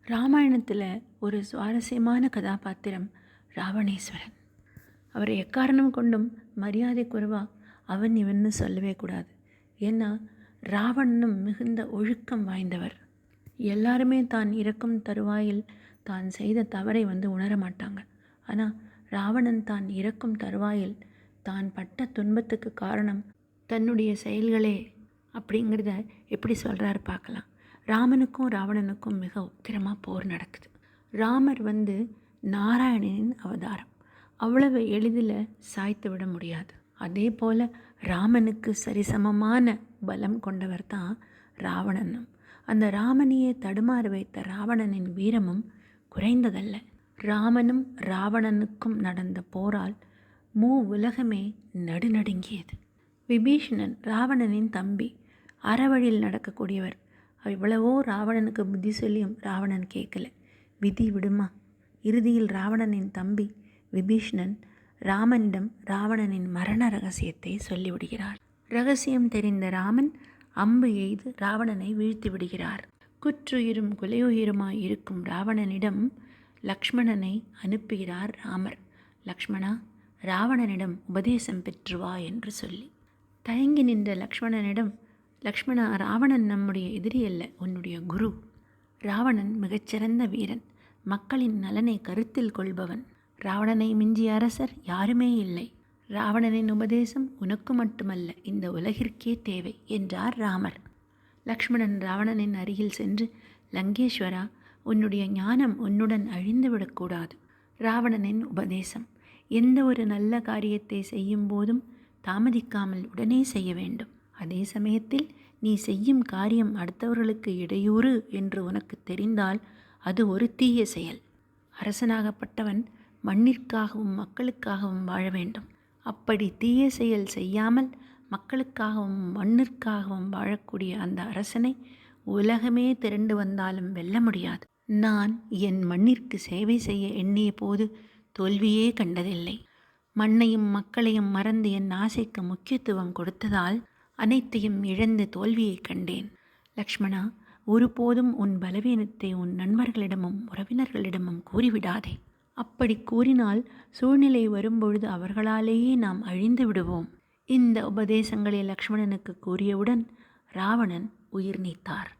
ராமாயணத்தில் ஒரு சுவாரஸ்யமான கதாபாத்திரம் ராவணேஸ்வரன். அவரை எக்காரணம் கொண்டும் மரியாதை குறைவாக அவன் இவன்னு சொல்லவே கூடாது. ஏன்னா ராவணனும் மிகுந்த ஒழுக்கம் வாய்ந்தவர். எல்லாருமே தான் இறக்கும் தருவாயில் தான் செய்த தவறை உணர மாட்டாங்க. ஆனால் ராவணன் தான் இறக்கும் தருவாயில் தான் பட்ட துன்பத்துக்கு காரணம் தன்னுடைய செயல்களே அப்படிங்கிறத எப்படி சொல்கிறாரு பார்க்கலாம். ராமனுக்கும் ராவணனுக்கும் மிக உக்கிரமாக போர் நடக்குது. ராமர் நாராயணனின் அவதாரம். அவ்வளவு எளிதில் சாய்த்து விட முடியாது. அதே போல் ராமனுக்கு சரிசமமான பலம் கொண்டவர் தான் ராவணனும். அந்த ராமனையே தடுமாற வைத்த ராவணனின் வீரமும் குறைந்ததல்ல. ராமனும் ராவணனுக்கும் நடந்த போரால் உலகமே நடுநடுங்கியது. விபீஷணன் ராவணனின் தம்பி, அறவழியில் நடக்கக்கூடியவர். இவ்வளவோ ராவணனுக்கு புத்தி சொல்லியும் ராவணன் கேட்கல. விதி விடுமா? இறுதியில் ராவணனின் தம்பி விபீஷணன் ராமனிடம் ராவணனின் மரண ரகசியத்தை சொல்லிவிடுகிறார். ரகசியம் தெரிந்த ராமன் அம்பு எய்து ராவணனை வீழ்த்தி விடுகிறார். குற்றுயிரும் கொலையுயிருமாய் இருக்கும் ராவணனிடம் லக்ஷ்மணனை அனுப்புகிறார் ராமர். லக்ஷ்மணா, ராவணனிடம் உபதேசம் பெற்று வா என்று சொல்லி. தயங்கி நின்ற லக்ஷ்மணா, ராவணன் நம்முடைய எதிரி அல்ல, உன்னுடைய குரு. ராவணன் மிகச்சிறந்த வீரன், மக்களின் நலனை கருத்தில் கொள்பவன். ராவணனை மிஞ்சிய அரசர் யாருமே இல்லை. ராவணனின் உபதேசம் உனக்கு மட்டுமல்ல, இந்த உலகிற்கே தேவை என்றார் ராமர். லக்ஷ்மணன் ராவணனின் அருகில் சென்று, லங்கேஸ்வரா, உன்னுடைய ஞானம் உன்னுடன் அழிந்துவிடக்கூடாது. ராவணனின் உபதேசம்: எந்த ஒரு நல்ல காரியத்தை செய்யும் போதும் தாமதிக்காமல் உடனே செய்ய வேண்டும். அதே சமயத்தில் நீ செய்யும் காரியம் அடுத்தவர்களுக்கு இடையூறு என்று உனக்கு தெரிந்தால் அது ஒரு தீய செயல். அரசனாகப்பட்டவன் மண்ணிற்காகவும் மக்களுக்காகவும் வாழ வேண்டும். அப்படி தீய செயல் செய்யாமல் மக்களுக்காகவும் மண்ணிற்காகவும் வாழக்கூடிய அந்த அரசனை உலகமே திரண்டு வந்தாலும் வெல்ல முடியாது. நான் என் மண்ணிற்கு சேவை செய்ய எண்ணிய போது தோல்வியே கண்டதில்லை. மண்ணையும் மக்களையும் மறந்து என் ஆசைக்கு முக்கியத்துவம் கொடுத்ததால் அனைத்தையும் இழந்து தோல்வியை கண்டேன். லக்ஷ்மணா, ஒருபோதும் உன் பலவீனத்தை உன் நண்பர்களிடமும் உறவினர்களிடமும் கூறிவிடாதே. அப்படி கூறினால் சூழ்நிலை வரும்பொழுது அவர்களாலேயே நாம் அழிந்து விடுவோம். இந்த உபதேசங்களை லக்ஷ்மணனுக்கு கூறியவுடன் ராவணன் உயிர் நீத்தார்.